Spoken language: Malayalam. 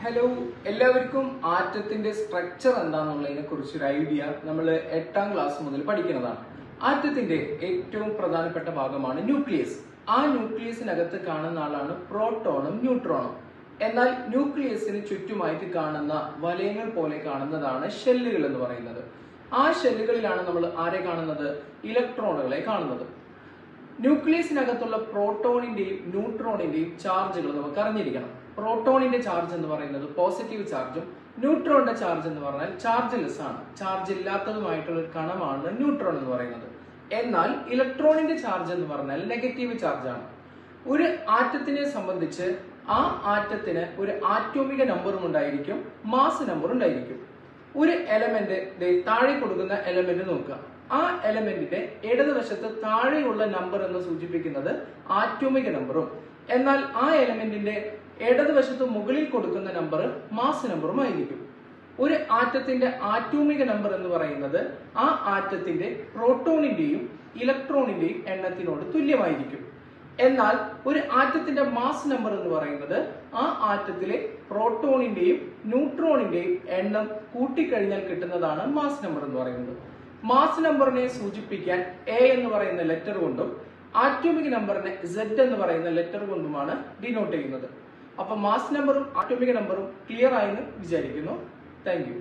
ഹലോ, എല്ലാവർക്കും ആറ്റത്തിന്റെ സ്ട്രക്ചർ എന്താണെന്നുള്ളതിനെ കുറിച്ചൊരു ഐഡിയ നമ്മൾ 8ാം ക്ലാസ് മുതൽ പഠിക്കുന്നതാണ്. ആറ്റത്തിന്റെ ഏറ്റവും പ്രധാനപ്പെട്ട ഭാഗമാണ് ന്യൂക്ലിയസ്. ആ ന്യൂക്ലിയസിനകത്ത് കാണുന്ന ആളാണ് പ്രോട്ടോണും ന്യൂട്രോണും. എന്നാൽ ന്യൂക്ലിയസിന് ചുറ്റുമായിട്ട് കാണുന്ന വലയങ്ങൾ പോലെ കാണുന്നതാണ് ഷെല്ലുകൾ എന്ന് പറയുന്നത്. ആ ഷെല്ലുകളിലാണ് നമ്മൾ ആരെ കാണുന്നത്? ഇലക്ട്രോണുകളെ കാണുന്നത്. ന്യൂക്ലിയസിനകത്തുള്ള പ്രോട്ടോണിന്റെയും ന്യൂട്രോണിന്റെയും ചാർജുകൾ നമുക്ക് അറിഞ്ഞിരിക്കണം. പ്രോട്ടോണിന്റെ ചാർജ് എന്ന് പറയുന്നത് പോസിറ്റീവ് ചാർജും ന്യൂട്രോണിന്റെ ചാർജ് എന്ന് പറഞ്ഞാൽ ചാർജ്ലെസ് ആണ്. ചാർജ് ഇല്ലാത്തതുമായിട്ടുള്ള ഒരു കണമാണ് ന്യൂട്രോൺ എന്ന് പറയുന്നത്. എന്നാൽ ഇലക്ട്രോണിന്റെ ചാർജ് എന്ന് പറഞ്ഞാൽ നെഗറ്റീവ് ചാർജ് ആണ്. ഒരു ആറ്റത്തിനെ സംബന്ധിച്ച് ആ ആറ്റത്തിന് ഒരു ആറ്റോമിക നമ്പറും ഉണ്ടായിരിക്കും, മാസ് നമ്പറും ഉണ്ടായിരിക്കും. ഒരു എലമെന്റ് താഴെ കൊടുക്കുന്ന എലമെന്റ് നോക്കുക. ആ എലമെന്റിന്റെ ഇടതുവശത്ത് താഴെയുള്ള നമ്പർ എന്ന് സൂചിപ്പിക്കുന്നത് ആറ്റോമിക നമ്പറും, എന്നാൽ ആ എലമെന്റിന്റെ ഇടതുവശത്ത് മുകളിൽ കൊടുക്കുന്ന നമ്പർ മാസ് നമ്പറും ആയിരിക്കും. ഒരു ആറ്റത്തിന്റെ ആറ്റോമിക നമ്പർ എന്ന് പറയുന്നത് ആ ആറ്റത്തിന്റെ പ്രോട്ടോണിന്റെയും ഇലക്ട്രോണിന്റെയും എണ്ണത്തിനോട് തുല്യമായിരിക്കും. എന്നാൽ ഒരു ആറ്റത്തിന്റെ മാസ് നമ്പർ എന്ന് പറയുന്നത് ആ ആറ്റത്തിലെ പ്രോട്ടോണിന്റെയും ന്യൂട്രോണിന്റെയും എണ്ണം കൂട്ടിക്കഴിഞ്ഞാൽ കിട്ടുന്നതാണ് മാസ് നമ്പർ എന്ന് പറയുന്നത്. മാസ് നമ്പറിനെ സൂചിപ്പിക്കാൻ എ എന്ന് പറയുന്ന ലെറ്റർ കൊണ്ടും ആറ്റോമിക് നമ്പറിനെ Z എന്ന് പറയുന്ന ലെറ്റർ കൊണ്ടുമാണ് ഡിനോട്ട് ചെയ്യുന്നത്. അപ്പൊ മാസ് നമ്പറും ആറ്റോമിക് നമ്പറും ക്ലിയർ ആയെന്ന് വിചാരിക്കുന്നു. Thank you.